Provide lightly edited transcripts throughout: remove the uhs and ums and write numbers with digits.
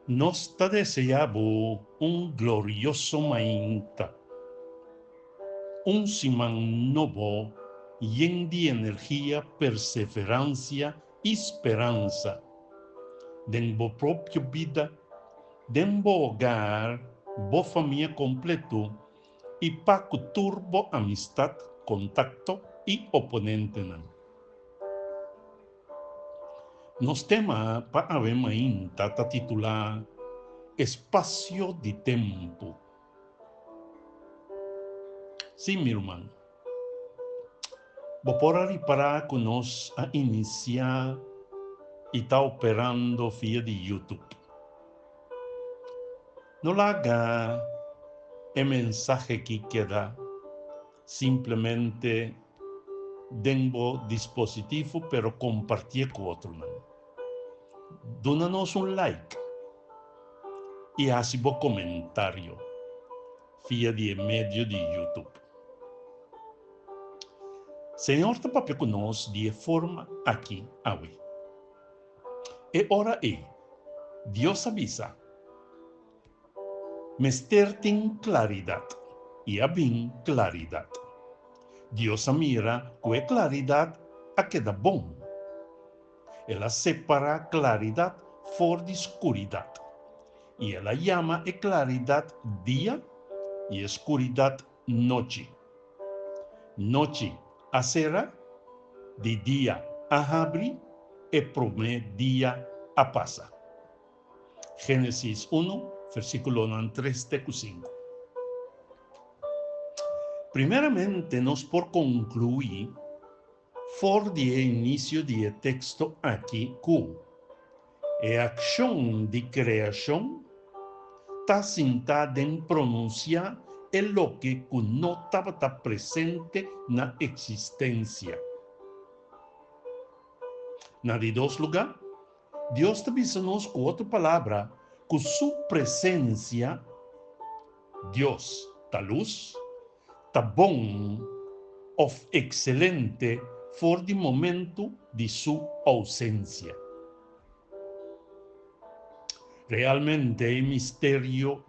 Nos te deseamos un glorioso mainta, un simán novo, lleno de energía, perseverancia y esperanza. Den bo propia vida, den bo hogar, bo familia completo, y pa turbo amistad, contacto y oponente. Nos tema pa ave mainta ta titular Espacio de Tempo. Sí, mi hermano. Vopora para que nos a iniciar y está operando vía de YouTube. No la haga el mensaje que queda, simplemente tengo dispositivo, pero compartir con otro. Dónanos un like y así vos comentario vía de medio de YouTube. Señor, te papel con nos de forma aquí, hoy. E ora Dios avisa. Mester tem claridad y abin claridad. Dios mira que claridad a queda bom. Ela separa claridad for de escuridad. Y ela llama a claridad día y escuridad noche. Noche a será, de día a abrir e promete día a pasa. Génesis 1, versículo 3-5. Primeramente, nos por concluir, for de inicio de texto aqui, a ação de criação está sentada em pronunciar o que não estava presente na existência. Na de dois lugares, Deus te avisa-nos com outra palavra, que sua presença, Deus, da luz, tá bom ou excelente for de momento de sua ausência. Realmente el misterio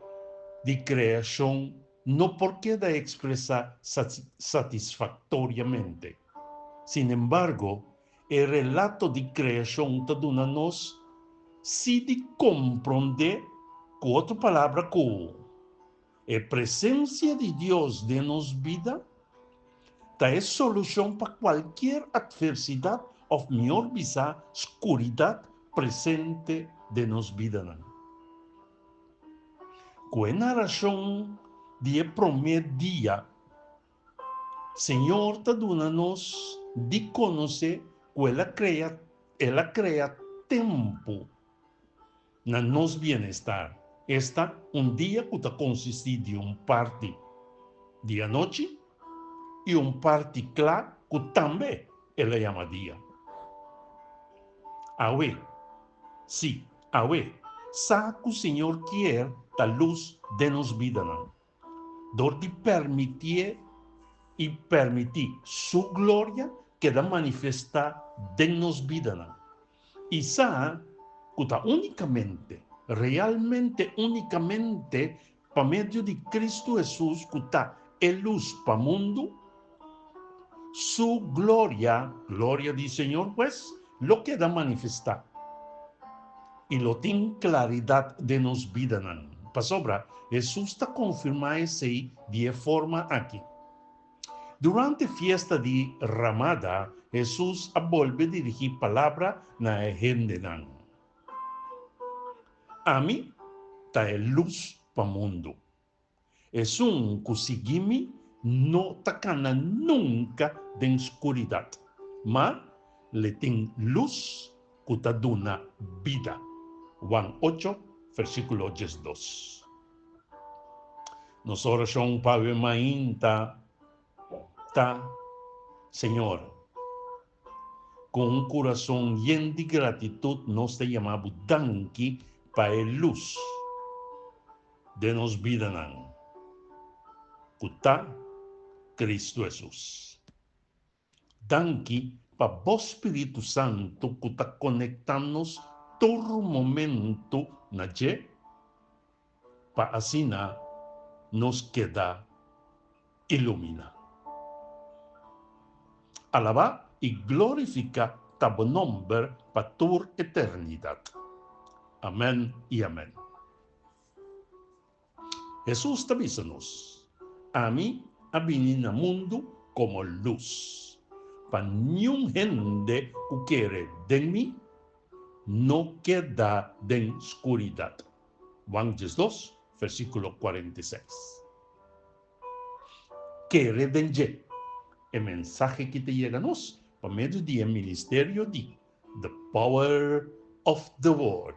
de creación no queda expresar satisfactoriamente. Sin embargo, el relato de creación te da-nos si de comprender con otra palabra que la presencia de Dios de nos vida es solución para cualquier adversidad o mejor visa oscuridad presente de nos vida. Buena razón de primer día, Señor te dona-nos de conocer que ela crea tempo na nos bienestar. Esta dia que consiste de parte de noite e parte claro que também ela chama dia. Awe, sim, awe, sabe que o Senhor quer da luz de nos vida, de permitir e permitir sua glória que da manifestar de nos vida. E sabe que está unicamente, realmente unicamente, por meio de Cristo Jesus, que está a luz para o mundo, sua glória do Senhor, pues, lo que da manifestar. E lo tem claridade de nos vida. Para sobra, Jesus está confirmando isso de forma aqui. Durante a fiesta de Ramada, Jesus volve a dirigir palavra na gente. A mim, está a luz para o mundo. Que seguime não tacana nunca de escuridade, mas le tem luz que te dona vida. Juan 8, versículo 2. Nos oração para mainta, tá, Senhor, com coração lleno de gratidão, nós te chamamos danke para a luz de nos vida, que está Cristo Jesus. Danke para o Espírito Santo que está conectando-nos todo momento na para así nos queda ilumina. Alaba y glorifica tu nombre para tu eternidad. Amén y amén. Jesús te avísanos. A mí vine al mundo como luz. Para ningún gente que quiere de mí, no queda en oscuridad. Juan 2, versículo 46. Quiere de el mensaje que te llega a nos por medio del ministerio de The Power of the Word.